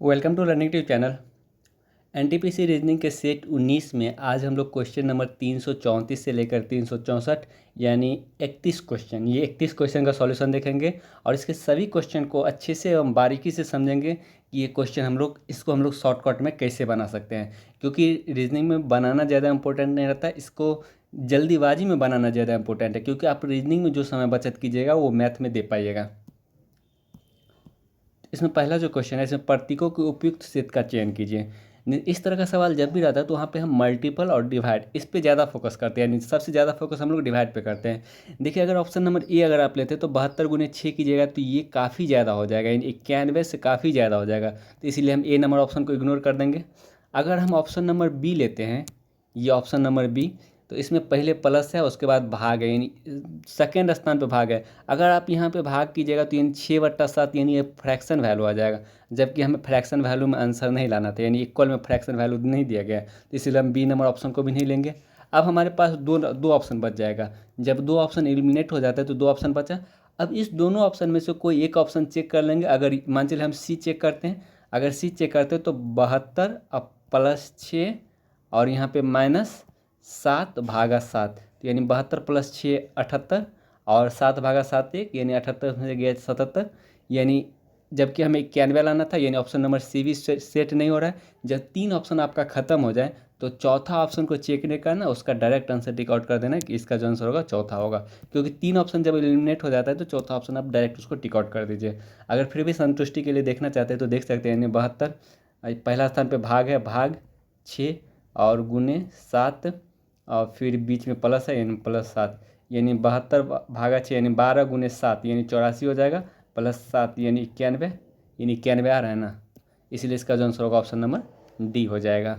Welcome to learning tube channel. NTPC reasoning के set 19 में आज हम लोग क्वेश्चन नंबर 334 से लेकर 364 यानी 31 क्वेश्चन, ये 31 क्वेश्चन का सॉल्यूशन देखेंगे और इसके सभी क्वेश्चन को अच्छे से एवं बारीकी से समझेंगे कि ये क्वेश्चन इसको हम लोग शॉर्टकट में कैसे बना सकते हैं। क्योंकि रीजनिंग में बनाना ज़्यादा इंपॉर्टेंट नहीं रहता, इसको जल्दीबाजी में बनाना ज़्यादा इंपॉर्टेंट है, क्योंकि आप रीजनिंग में जो समय बचत कीजिएगा वो मैथ में दे पाइएगा। इसमें पहला जो क्वेश्चन है, इसमें प्रतीकों के उपयुक्त सेट का चयन कीजिए। इस तरह का सवाल जब भी रहता है तो वहाँ पे हम मल्टीपल और डिवाइड इस पे ज़्यादा फोकस करते हैं, यानी सबसे ज़्यादा फोकस हम लोग डिवाइड पे करते हैं। देखिए, अगर ऑप्शन नंबर ए अगर आप लेते हैं तो 72 गुने 6 कीजिएगा तो ये काफ़ी ज़्यादा हो जाएगा, यानी 91 से काफ़ी ज़्यादा हो जाएगा, तो इसीलिए हम ए नंबर ऑप्शन को इग्नोर कर देंगे। अगर हम ऑप्शन नंबर बी लेते हैं, ये ऑप्शन नंबर बी, तो इसमें पहले प्लस है, उसके बाद भाग है, यानी सेकेंड स्थान पे भाग है। अगर आप यहाँ पे भाग कीजिएगा तो यानी 6/7 यानी ये फ्रैक्शन वैल्यू आ जाएगा, जबकि हमें फ्रैक्शन वैल्यू में आंसर नहीं लाना था, यानी इक्वल में फ्रैक्शन वैल्यू नहीं दिया गया, तो इसलिए हम बी नंबर ऑप्शन को भी नहीं लेंगे। अब हमारे पास दो ऑप्शन बच जाएगा। जब दो ऑप्शन एलिमिनेट हो जाता है तो दो ऑप्शन बचा। अब इस दोनों ऑप्शन में से कोई एक ऑप्शन चेक कर लेंगे। अगर मान चलिए हम सी चेक करते हैं, अगर सी चेक करते हैं तो 72 अब +6 और यहाँ पे -7/7, तो यानी 72 + 6 78 और 7/7 1, यानी 78 में से गया 77, यानी जबकि हमें 91 लाना था, यानी ऑप्शन नंबर सी भी सेट नहीं हो रहा है। जब तीन ऑप्शन आपका ख़त्म हो जाए तो चौथा ऑप्शन को चेक नहीं करना, उसका डायरेक्ट आंसर टिक आउट कर देना कि इसका जो आंसर होगा चौथा होगा, क्योंकि तीन ऑप्शन जब एलिमिनेट हो जाता है तो चौथा ऑप्शन आप डायरेक्ट उसको टिक आउट कर दीजिए। अगर फिर भी संतुष्टि के लिए देखना चाहते हैं तो देख सकते हैं, यानी 72 पहला स्थान पे भाग है, भाग 6 और गुने 7 और फिर बीच में प्लस है, यानी +7, यानी 72/6 यानी 12 गुने 7 यानी 84 हो जाएगा, +7 यानी 91, यानी 91 आ रहा है ना, इसलिए इसका जो आंसर होगा ऑप्शन नंबर डी हो जाएगा।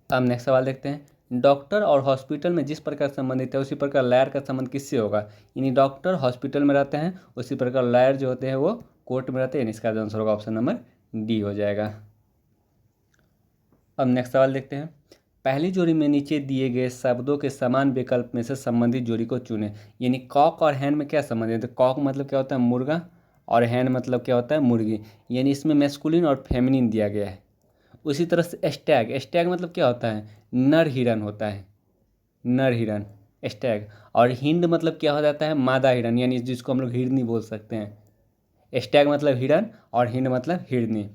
अब नेक्स्ट सवाल देखते हैं। डॉक्टर और हॉस्पिटल में जिस प्रकार संबंधित है उसी प्रकार लायर का संबंध किससे होगा, यानी डॉक्टर हॉस्पिटल में रहते हैं उसी प्रकार लायर जो होते हैं वो कोर्ट में रहते हैं, यानी इसका जो आंसर होगा ऑप्शन नंबर डी हो जाएगा। अब नेक्स्ट सवाल देखते हैं। पहली जोड़ी में नीचे दिए गए शब्दों के समान विकल्प में से संबंधित जोड़ी को चुनें, यानी कॉक और हैन में क्या संबंध है। तो कॉक मतलब क्या होता है, मुर्गा, और हैन मतलब क्या होता है, मुर्गी, यानी इसमें मैस्कुलिन और फेमिनिन दिया गया है। उसी तरह से स्टैग, स्टैग मतलब क्या होता है, नर हिरन होता है, नर हिरन स्टैग। और हिंड मतलब क्या हो जाता है, मादा हिरन, यानी जिसको हम लोग हिरनी बोल सकते हैं। स्टैग मतलब हिरन और हिंड मतलब हिरनी।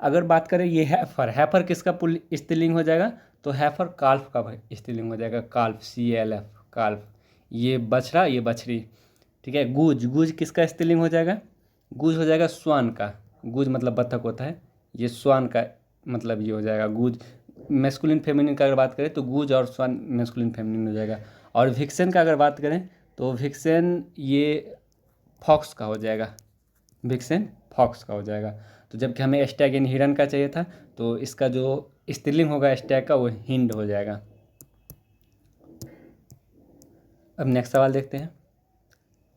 अगर बात करें ये हैफर, हैफर किसका पुल स्त्रीलिंग हो जाएगा, तो हैफर काल्फ का स्त्रीलिंग हो जाएगा, काल्फ, CALF, काल्फ। ये बछड़ा, ये बछड़ी, ठीक है। गूज, गूज किसका स्त्रीलिंग हो जाएगा, गूज हो जाएगा स्वान का, गूज मतलब बत्तख होता है, ये स्वान का मतलब ये हो जाएगा गूज। मैस्कुलिन फेमिनिन का अगर बात करें तो गूज और स्वान मैस्कुलिन फेमिनिन हो जाएगा। और विक्सेन का अगर बात करें तो विक्सेन ये फॉक्स का हो जाएगा, विक्सेन फॉक्स का हो जाएगा। तो जबकि हमें स्टैग यानी हिरन का चाहिए था, तो इसका जो स्त्रीलिंग होगा स्टैग का वो हिंड हो जाएगा। अब नेक्स्ट सवाल देखते हैं।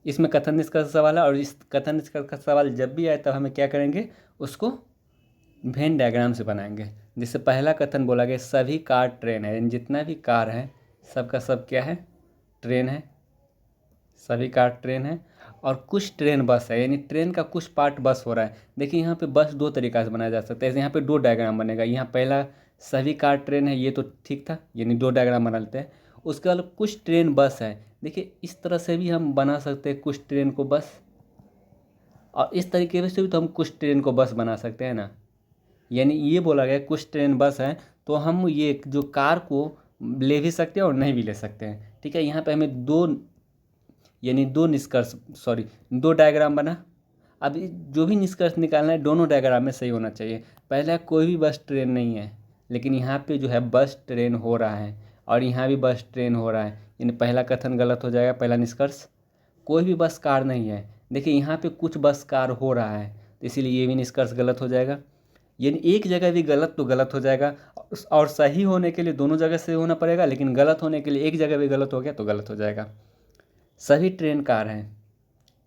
इसमें कथन निष्कर्ष सवाल है, और इस कथन निष्कर्ष का सवाल जब भी आए तब हमें क्या करेंगे, उसको वेन डायग्राम से बनाएंगे। जिससे पहला कथन बोला गया सभी कार ट्रेन है, यानी जितना भी कार है सबका सब क्या है, ट्रेन है, सभी कार ट्रेन है। और कुछ ट्रेन बस है, यानी ट्रेन का कुछ पार्ट बस हो रहा है। देखिए यहाँ पे बस दो तरीक़ा से बनाया जा सकता है, जैसे यहाँ पे दो डायग्राम बनेगा। यहाँ पहला सभी कार ट्रेन है, ये तो ठीक था, यानी दो डायग्राम बना लेते हैं। उसके बाद कुछ ट्रेन बस है, देखिए इस तरह से भी हम बना सकते हैं कुछ ट्रेन को बस, और इस तरीके से भी तो हम कुछ ट्रेन को बस बना सकते हैं ना। यानी ये बोला गया कुछ ट्रेन बस है, तो हम ये जो कार को ले भी सकते हैं और नहीं भी ले सकते हैं, ठीक है। यहाँ पे हमें दो डायग्राम बना। अब जो भी निष्कर्ष निकालना है दोनों डायग्राम में सही होना चाहिए। पहला कोई भी बस ट्रेन नहीं है, लेकिन यहाँ पे जो है बस ट्रेन हो रहा है, और यहाँ भी बस ट्रेन हो रहा है, यानी पहला कथन गलत हो जाएगा, पहला निष्कर्ष। कोई भी बस कार नहीं है, देखिए यहाँ पे कुछ बस कार हो रहा है, तो इसीलिए ये भी निष्कर्ष गलत हो जाएगा। यानी एक जगह भी गलत तो गलत हो जाएगा, और सही होने के लिए दोनों जगह से होना पड़ेगा, लेकिन गलत होने के लिए एक जगह भी गलत हो गया तो गलत हो जाएगा। सभी ट्रेन कार हैं,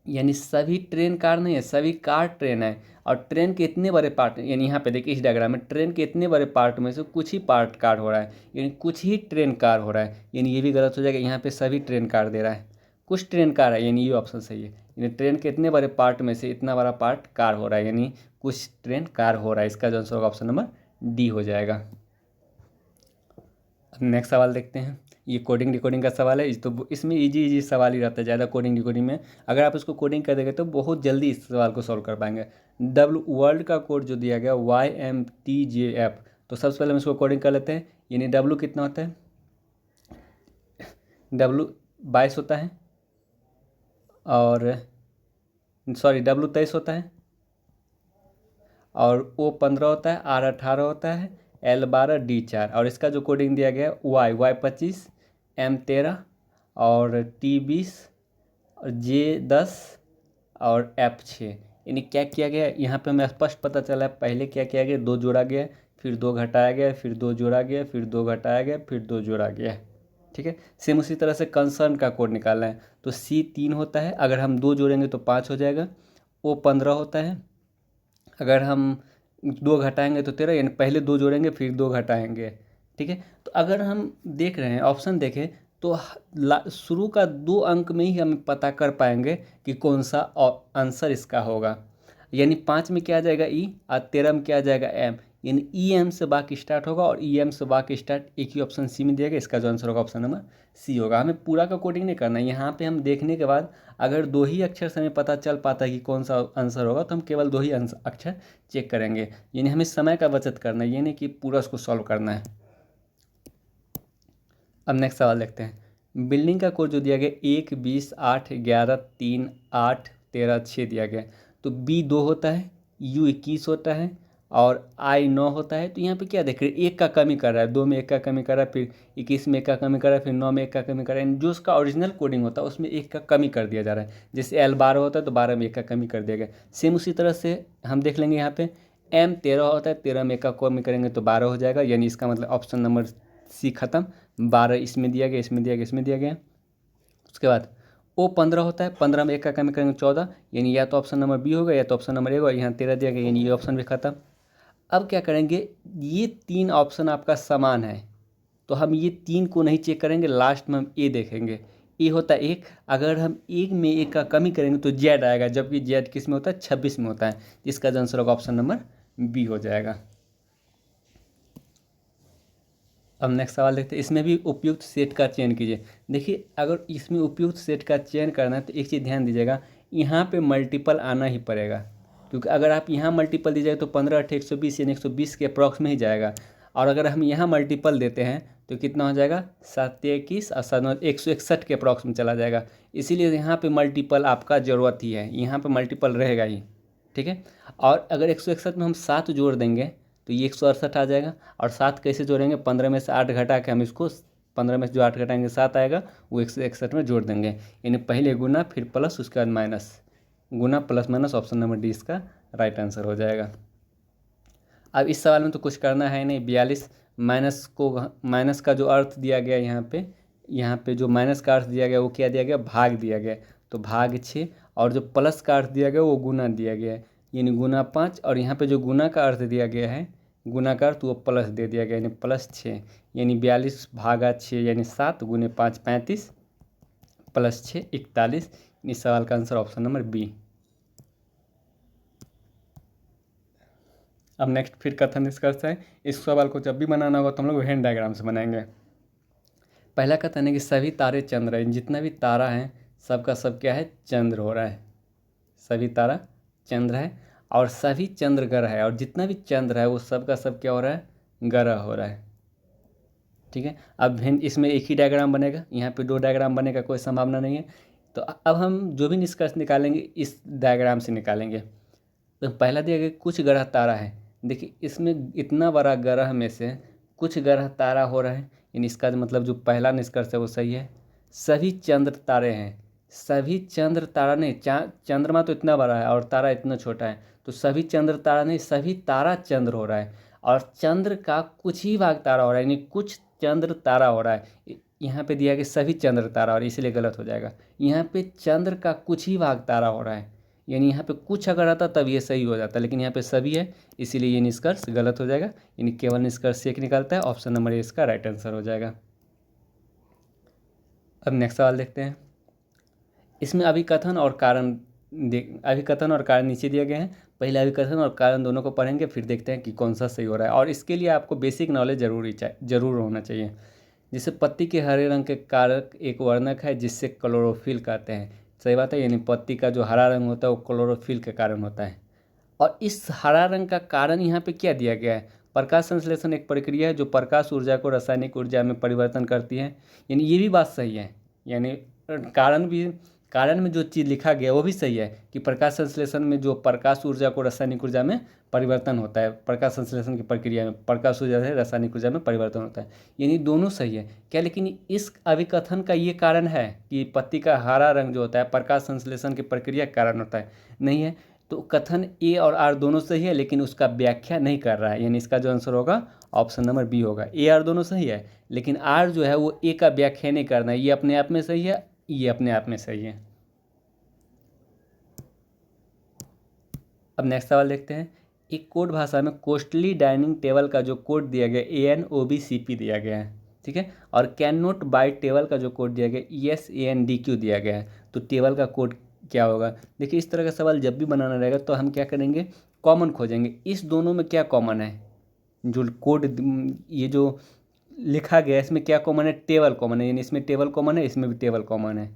यानी सभी ट्रेन कार नहीं है, सभी कार ट्रेन है। और ट्रेन के इतने बड़े पार्ट, यानी यहाँ पे देखिए इस डायग्राम में ट्रेन के इतने बड़े पार्ट में से कुछ ही पार्ट कार हो रहा है, यानी कुछ ही ट्रेन कार हो रहा है, यानी ये भी गलत हो जाएगा। यहाँ पे सभी ट्रेन कार दे रहा है, कुछ ट्रेन कार है, यानी ये ऑप्शन सही है, यानी ट्रेन के इतने बड़े पार्ट में से इतना बड़ा पार्ट कार हो रहा है, यानी कुछ ट्रेन कार हो रहा है। इसका जो आंसर होगा ऑप्शन नंबर डी हो जाएगा। अब नेक्स्ट सवाल देखते हैं। ये कोडिंग डिकोडिंग का सवाल है, तो इसमें इजी सवाल ही रहता है ज़्यादा। कोडिंग डिकोडिंग में अगर आप इसको कोडिंग कर देंगे तो बहुत जल्दी इस सवाल को सॉल्व कर पाएंगे। डब्ल्यू वर्ल्ड का कोड जो दिया गया YMTJF, तो सबसे पहले हम इसको कोडिंग कर लेते हैं। यानी डब्ल्यू कितना होता है, डब्ल्यू 22 होता है, और सॉरी डब्ल्यू 23 होता है, और O 15 होता है, R 18 होता है, L 12, D 4, और इसका जो कोडिंग दिया गया है Y 25, M 13, और T 20, और J 10, और F 6। यानी क्या किया गया यहाँ पे हमें स्पष्ट पता चला है। पहले क्या किया गया, 2 जोड़ा गया, फिर 2 घटाया गया, फिर 2 जोड़ा गया, फिर 2 घटाया गया, फिर 2 जोड़ा गया। ठीक है, सेम उसी तरह से कंसर्न का कोड निकालना है। तो C 3 होता है, अगर हम 2 जोड़ेंगे तो 5 हो जाएगा। O 15 होता है, अगर हम 2 घटाएंगे तो 13, यानी पहले 2 जोड़ेंगे फिर 2 घटाएंगे। ठीक है, तो अगर हम देख रहे हैं ऑप्शन देखें तो शुरू का 2 अंक में ही हम पता कर पाएंगे कि कौन सा आंसर इसका होगा। यानी 5 में क्या आ जाएगा ई, और 13 में क्या आ जाएगा एम। यानी ई एम से वाक्य स्टार्ट होगा, और ई एम से वाक्य स्टार्ट एक ही ऑप्शन सी में दिया गया। इसका जो आंसर होगा ऑप्शन नंबर सी होगा। हमें पूरा का कोडिंग नहीं करना है, यहाँ पे हम देखने के बाद अगर 2 ही अक्षर से हमें पता चल पाता है कि कौन सा आंसर होगा तो हम केवल 2 ही अक्षर चेक करेंगे। यानी हमें समय का बचत करना है, ये नहीं कि पूरा उसको सॉल्व करना है। अब नेक्स्ट सवाल देखते हैं। बिल्डिंग का कोड जो दिया गया 1, 20, 8, 11, 3, 8, 13, 6 दिया गया। तो B 2 होता है, U 21 होता है, और I 9 होता है। तो यहाँ पे क्या देख रहे हैं, 1 का कमी कर रहा है, 2 में 1 का कमी कर रहा है, फिर 21 में 1 का कमी कर रहा है, फिर 9 में 1 का कमी कर रहा है। जो उसका ओरिजिनल कोडिंग होता है उसमें 1 का कमी कर दिया जा रहा है। जैसे L 12 होता है तो 12 में 1 का कमी कर दिया गया। सेम उसी तरह से हम देख लेंगे यहाँ पे M 13 होता है, 13 में 1 का कमी करेंगे तो 12 हो जाएगा। यानी इसका मतलब ऑप्शन नंबर सी खत्म। 12 इसमें दिया गया, इसमें दिया गया, इसमें दिया गया। उसके बाद O 15 होता है, 15 में 1 का कमी करेंगे 14, यानी या तो ऑप्शन नंबर बी होगा या तो ऑप्शन नंबर ए होगा। यहाँ 13 दिया गया, यानी ये ऑप्शन भी खत्म। अब क्या करेंगे, ये 3 ऑप्शन आपका समान है तो हम ये 3 को नहीं चेक करेंगे, लास्ट में हम ए देखेंगे। ए होता है 1, अगर हम 1 में 1 का कमी करेंगे तो जेड आएगा, जबकि जेड किस में होता है, 26 में होता है। इसका जो आंसर होगा ऑप्शन नंबर बी हो जाएगा। अब नेक्स्ट सवाल देखते हैं। इसमें भी उपयुक्त सेट का चयन कीजिए। देखिए, अगर इसमें उपयुक्त सेट का चयन करना है तो एक चीज़ ध्यान दीजिएगा, यहाँ पे मल्टीपल आना ही पड़ेगा, क्योंकि अगर आप यहाँ मल्टीपल दीजिएगा तो 15, 8, 120 यानी 120 के अप्रॉक्स में ही जाएगा। और अगर हम यहाँ मल्टीपल देते हैं तो कितना हो जाएगा, 7, 21 और 7, 161 के अप्रॉक्स में चला जाएगा। इसीलिए यहाँ पे मल्टीपल आपका ज़रूरत ही है, यहाँ पे मल्टीपल रहेगा ही। ठीक है, और अगर 161 में हम 7 जोड़ देंगे तो ये 168 आ जाएगा। और 7 कैसे जोड़ेंगे, 15 में से 8 घटा के हम इसको 15 में से जो 8 घटाएंगे 7 आएगा, वो 161 में जोड़ देंगे। यानी पहले गुना फिर प्लस उसके बाद माइनस, गुना plus minus, option number D इसका राइट आंसर हो जाएगा। अब इस सवाल में तो कुछ करना है नहीं। 42 माइनस का जो अर्थ दिया गया यहाँ पे जो माइनस का अर्थ दिया गया वो क्या दिया गया, भाग दिया गया। तो भाग 6, और जो प्लस का अर्थ दिया गया वो गुना दिया गया है, यानी गुना 5। और यहाँ पे जो गुना का अर्थ दिया गया है, गुना का अर्थ वो प्लस दे दिया गया, यानी प्लस 6। यानी 42 भागा 6 यानी 7, गुने 5 35, प्लस 6 41। इस सवाल का आंसर ऑप्शन नंबर बी। अब नेक्स्ट फिर कथन निष्कर्ष है। इस सवाल को जब भी बनाना होगा तो हम लोग वेन डायग्राम से बनाएंगे। पहला कथन है कि सभी तारे चंद्र हैं, जितना भी तारा है सबका सब क्या है, चंद्र हो रहा है। सभी तारा चंद्र है और सभी चंद्र ग्रह है, और जितना भी चंद्र है वो सबका सब क्या हो रहा है, ग्रह हो रहा है। ठीक है, अब इसमें एक ही डायग्राम बनेगा, यहाँ पे 2 डायग्राम बनेने का कोई संभावना नहीं है। तो अब हम जो भी निष्कर्ष निकालेंगे इस डायग्राम से निकालेंगे। तो पहला दिया गया कुछ ग्रह तारा है। देखिए, इसमें इतना बड़ा ग्रह में से कुछ ग्रह तारा हो रहा है, यानी इसका मतलब जो पहला निष्कर्ष है वो सही है। सभी चंद्र तारे हैं, सभी चंद्र तारा नहीं, चंद्रमा तो इतना बड़ा है और तारा इतना छोटा है, तो सभी चंद्र तारा नहीं, सभी तारा चंद्र हो रहा है। और चंद्र का कुछ ही भाग तारा हो रहा है, यानी कुछ चंद्र तारा हो रहा है। यहाँ पे दिया कि सभी चंद्र तारा, और इसलिए गलत हो जाएगा। यहाँ पे चंद्र का कुछ ही भाग तारा हो रहा है, यानी यहाँ पे कुछ अगर आता तब ये सही हो जाता, लेकिन यहाँ पे सभी है, इसीलिए ये निष्कर्ष गलत हो जाएगा। यानी केवल निष्कर्ष एक निकलता है, ऑप्शन नंबर ए इसका राइट आंसर हो जाएगा। अब नेक्स्ट सवाल देखते हैं। इसमें अभिकथन और कारण अभिकथन और कारण नीचे दिए गए हैं। पहले अभिकथन और कारण दोनों को पढ़ेंगे, फिर देखते हैं कि कौन सा सही हो रहा है। और इसके लिए आपको बेसिक नॉलेज जरूर होना चाहिए। जैसे पत्ती के हरे रंग के कारक एक वर्णक है जिससे क्लोरोफिल कहते हैं। सही बात है, यानी पत्ती का जो हरा रंग होता है वो क्लोरोफिल के कारण होता है। और इस हरा रंग का कारण यहाँ पे क्या दिया गया है? प्रकाश संश्लेषण एक प्रक्रिया है जो प्रकाश ऊर्जा को रासायनिक ऊर्जा में परिवर्तन करती है। यानी ये भी बात सही है, यानी कारण भी, कारण में जो चीज़ लिखा गया वो भी सही है कि प्रकाश संश्लेषण में जो प्रकाश ऊर्जा को रासायनिक ऊर्जा में परिवर्तन होता है, प्रकाश संश्लेषण की प्रक्रिया में प्रकाश ऊर्जा से रासायनिक ऊर्जा में परिवर्तन होता है, यानी दोनों सही है क्या। लेकिन इस अभिकथन का ये कारण है कि पत्ती का हरा रंग जो होता है प्रकाश संश्लेषण की प्रक्रिया के कारण होता है, नहीं है। तो कथन ए और आर दोनों सही है लेकिन उसका व्याख्या नहीं कर रहा है, यानी इसका जो आंसर होगा ऑप्शन नंबर बी होगा। ए आर दोनों सही है लेकिन आर जो है वो ए का व्याख्या नहीं करना है। ये अपने आप में सही है, ये अपने आप में सही है। अब नेक्स्ट सवाल देखते हैं। एक कोड भाषा में कोस्टली डाइनिंग टेबल का जो कोड दिया गया ANOBCP दिया गया है, ठीक है। और कैन नॉट बाई टेबल का जो कोड दिया गया ESANDQ दिया गया है। तो टेबल का कोड क्या होगा? देखिए, इस तरह का सवाल जब भी बनाना रहेगा तो हम क्या करेंगे, कॉमन खोजेंगे। इस दोनों में क्या कॉमन है? जो कोड ये जो लिखा गया है इसमें क्या कॉमन है? टेबल कॉमन है, यानी इसमें टेबल कॉमन है, इसमें भी टेबल कॉमन है।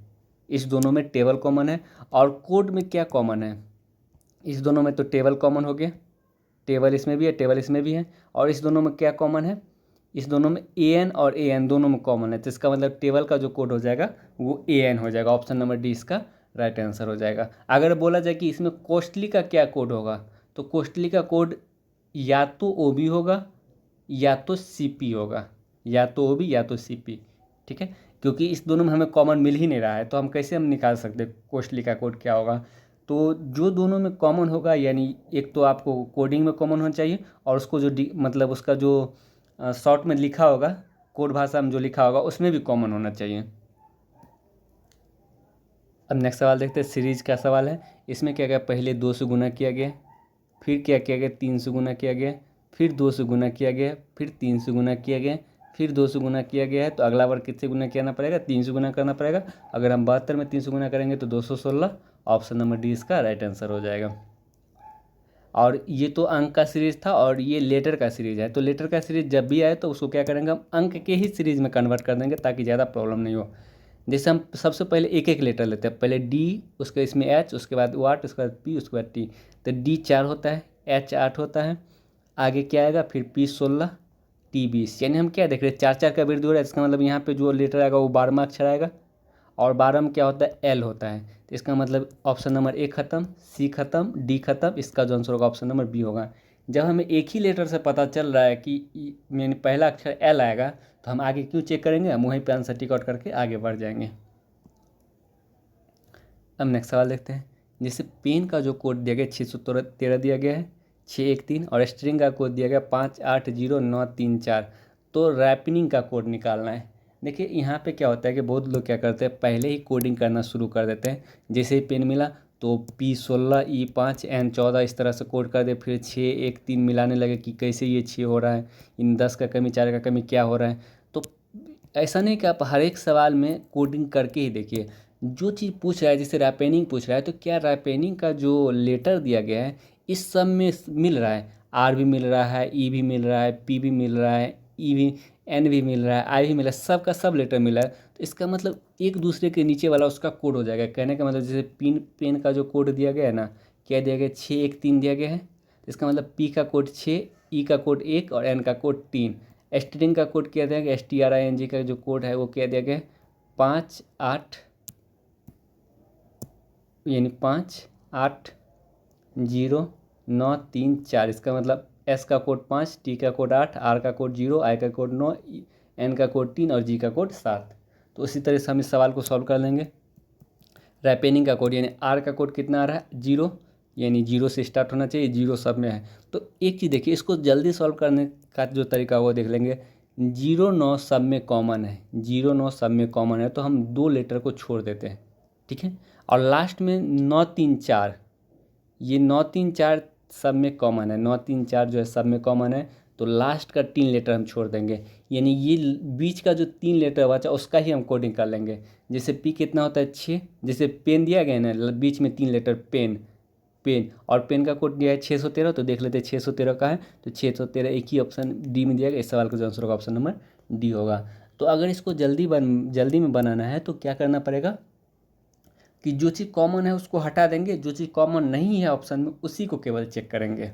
इस दोनों में टेबल कॉमन है। और कोड में क्या कॉमन है? इस दोनों में तो टेबल कॉमन हो गया, टेबल इसमें भी है, टेबल इसमें भी है। और इस दोनों में क्या कॉमन है? इस दोनों में AN और AN दोनों में कॉमन है। तो इसका मतलब टेबल का जो कोड हो जाएगा वो AN हो जाएगा। ऑप्शन नंबर डी इसका राइट आंसर हो जाएगा। अगर बोला जाए कि इसमें कोस्टली का क्या कोड होगा, तो कोस्टली का कोड या तो OB होगा या तो CP होगा, या तो OB या तो CP, ठीक है। क्योंकि इस दोनों में हमें कॉमन मिल ही नहीं रहा है तो हम कैसे निकाल सकते कोस्टली का कोड क्या होगा। तो जो दोनों में कॉमन होगा, यानी एक तो आपको कोडिंग में कॉमन होना चाहिए और उसको जो मतलब उसका जो शॉर्ट में लिखा होगा, कोड भाषा में जो लिखा होगा उसमें भी कॉमन होना चाहिए। अब नेक्स्ट सवाल देखते हैं। सीरीज का सवाल है। इसमें क्या क्या पहले 2 से गुना किया गया, फिर क्या किया गया 3 से गुना किया गया, फिर 2 से गुना किया गया, फिर 3 से गुना किया गया, फिर 2 से गुना किया गया है। तो अगला बार कितने गुना करना पड़ेगा? 3 से गुना करना पड़ेगा। अगर हम 72 में 3 से गुना करेंगे तो 216। ऑप्शन नंबर डी इसका राइट आंसर हो जाएगा। और ये तो अंक का सीरीज था और ये लेटर का सीरीज है। तो लेटर का सीरीज जब भी आए तो उसको क्या करेंगे, हम अंक के ही सीरीज में कन्वर्ट कर देंगे ताकि ज़्यादा प्रॉब्लम नहीं हो। जैसे हम सबसे पहले एक एक लेटर लेते हैं, पहले डी, उसके इसमें H, उसके बाद वाट, उसके बाद P, उसके बाद T। तो D 4 होता है, H 8 होता है, आगे क्या आएगा, फिर P 16, T 20। यानी हम क्या देख रहे हैं, 4 4 का वृद्धि हो रहा है। इसका मतलब यहाँ पे जो लेटर आएगा वो 12वां अक्षर आएगा। और 12 में क्या होता है? L होता है। तो इसका मतलब ऑप्शन नंबर A खत्म, C खत्म, D खत्म। इसका जो आंसर होगा ऑप्शन नंबर B होगा। जब हमें एक ही लेटर से पता चल रहा है कि यानी पहला अक्षर L आएगा तो हम आगे क्यों चेक करेंगे, हम वहीं पे आंसर टिक आउट करके आगे बढ़ जाएंगे। अब नेक्स्ट सवाल देखते हैं। जैसे पेन का जो कोड दिया गया 613 दिया गया है, 613, और स्ट्रिंग का कोड दिया गया 580934। तो रैपनिंग का कोड निकालना है। देखिए यहाँ पे क्या होता है कि बहुत लोग क्या करते हैं, पहले ही कोडिंग करना शुरू कर देते हैं। जैसे ही पेन मिला तो P16 E5 N14 इस तरह से कोड कर दे, फिर 6 1 3 मिलाने लगे कि कैसे ये 6 हो रहा है, इन 10 का कमी 4 का कमी क्या हो रहा है। तो ऐसा नहीं कि आप हर एक सवाल में कोडिंग करके ही देखिए। जो चीज़ पूछ रहा है, जैसे रैपेनिंग पूछ रहा है, तो क्या रैपेनिंग का जो लेटर दिया गया है इस सब में मिल रहा है? आर भी मिल रहा है, ई भी मिल रहा है, पी भी मिल रहा है, ई भी, एन भी मिल रहा है, आई भी मिल रहा है, सब का सब लेटर मिला है। तो इसका मतलब एक दूसरे के नीचे वाला उसका कोड हो जाएगा। कहने का मतलब जैसे पेन का जो कोड दिया गया है ना, क्या दिया गया, 613 दिया गया है। तो इसका मतलब पी का कोड 6, ई का कोड 1 और एन का कोड 3। स्ट्रिंग का कोड क्या दिया गया, STRING का जो कोड है वो क्या दिया गया, 5 8, यानी 5 8 0 9 3 4। इसका मतलब S का कोड 5, T का कोड 8, R का कोड 0, I का कोड 9, N का कोड 3 और G का कोड 7। तो उसी तरह से हम इस सवाल को सॉल्व कर लेंगे। रैपेनिंग का कोड, यानी R का कोड कितना आ रहा है, 0, यानी 0 से स्टार्ट होना चाहिए, 0 सब में है। तो एक चीज़ देखिए, इसको जल्दी सॉल्व करने का जो तरीका वो देख लेंगे। 0 9 सब में कॉमन है, 0 9 सब में कॉमन है, तो हम 2 लेटर को छोड़ देते हैं, ठीक है। और लास्ट में 9 3 4, ये 9 3 4 सब में कॉमन है, 9 3 4 जो है सब में कॉमन है। तो लास्ट का 3 लेटर हम छोड़ देंगे, यानी ये बीच का जो 3 लेटर बचा उसका ही हम कोडिंग कर लेंगे। जैसे पी कितना होता है 6, जैसे पेन दिया गया है ना बीच में 3 लेटर पेन, पेन और पेन का कोड दिया है 613, तो देख लेते हैं 613 का है, तो 613 एक ही ऑप्शन डी में दिया गया। इस सवाल का जो आंसर होगा ऑप्शन नंबर डी होगा। तो अगर इसको जल्दी में बनाना है तो क्या करना पड़ेगा कि जो चीज़ कॉमन है उसको हटा देंगे, जो चीज़ कॉमन नहीं है ऑप्शन में उसी को केवल चेक करेंगे।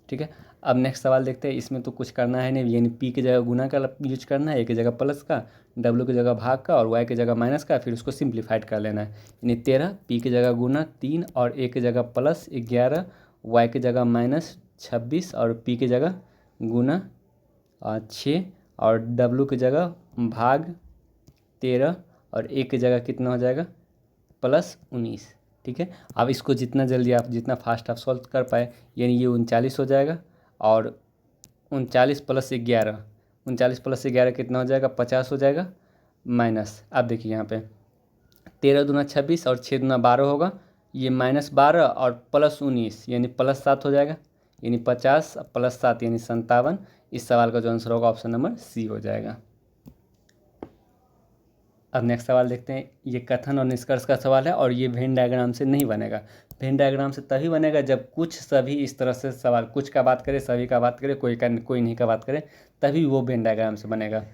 ठीक है, अब नेक्स्ट सवाल देखते हैं। इसमें तो कुछ करना है नहीं, यानी पी की जगह गुना का यूज करना है, ए की जगह प्लस का, डब्ल्यू की जगह भाग का और वाई की जगह माइनस का, फिर उसको सिंप्लीफाइड कर लेना है। यानी 13 पी की जगह गुना 3 और ए की जगह प्लस 11, वाई की जगह माइनस 26 और पी की जगह गुना 6 और डब्ल्यू की जगह भाग 13 और ए की जगह कितना हो जाएगा प्लस 19। ठीक है, अब इसको जितना जल्दी आप जितना फास्ट आप सॉल्व कर पाए, यानी ये 39 हो जाएगा और 39 प्लस 11, 39 प्लस 11 कितना हो जाएगा 50 हो जाएगा माइनस। अब देखिए यहाँ पे 13 दूना 26 और 6 दूना 12 होगा, ये -12 और प्लस 19 यानी +7 हो जाएगा, यानी 50 प्लस 7 यानी 57। इस सवाल का जो आंसर होगा ऑप्शन नंबर सी हो जाएगा। अब नेक्स्ट सवाल देखते हैं। ये कथन और निष्कर्ष का सवाल है और ये वेन डायग्राम से नहीं बनेगा। वेन डायग्राम से तभी बनेगा जब कुछ सभी इस तरह से सवाल, कुछ का बात करें, सभी का बात करें, कोई नहीं का बात करें, तभी वो वेन डायग्राम से बनेगा।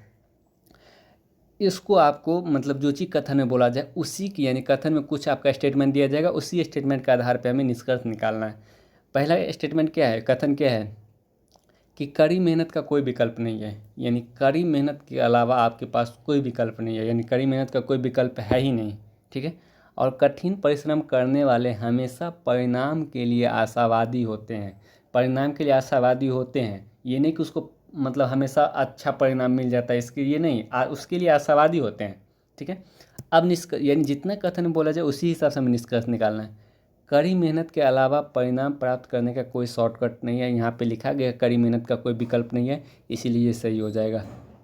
इसको आपको मतलब जो चीज़ कथन में बोला जाए उसी की, यानी कथन में कुछ आपका स्टेटमेंट दिया जाएगा, उसी स्टेटमेंट के आधार पर हमें निष्कर्ष निकालना है। पहला स्टेटमेंट क्या है, कथन क्या है कि कड़ी मेहनत का कोई विकल्प नहीं है, यानी कड़ी मेहनत के अलावा आपके पास कोई विकल्प नहीं है, यानी कड़ी मेहनत का कोई विकल्प है ही नहीं। ठीक है, और कठिन परिश्रम करने वाले हमेशा परिणाम के लिए आशावादी होते हैं। परिणाम के लिए आशावादी होते हैं, ये नहीं कि उसको मतलब हमेशा अच्छा परिणाम मिल जाता है, इसके लिए नहीं, उसके लिए आशावादी होते हैं। ठीक है, अब यानी जितना कथन बोला जाए उसी हिसाब से हमें निष्कर्ष निकालना है। कड़ी मेहनत के अलावा परिणाम प्राप्त करने का कोई शॉर्टकट नहीं है। यहाँ पे लिखा गया कड़ी मेहनत का कोई विकल्प नहीं है, इसीलिए ये सही हो जाएगा,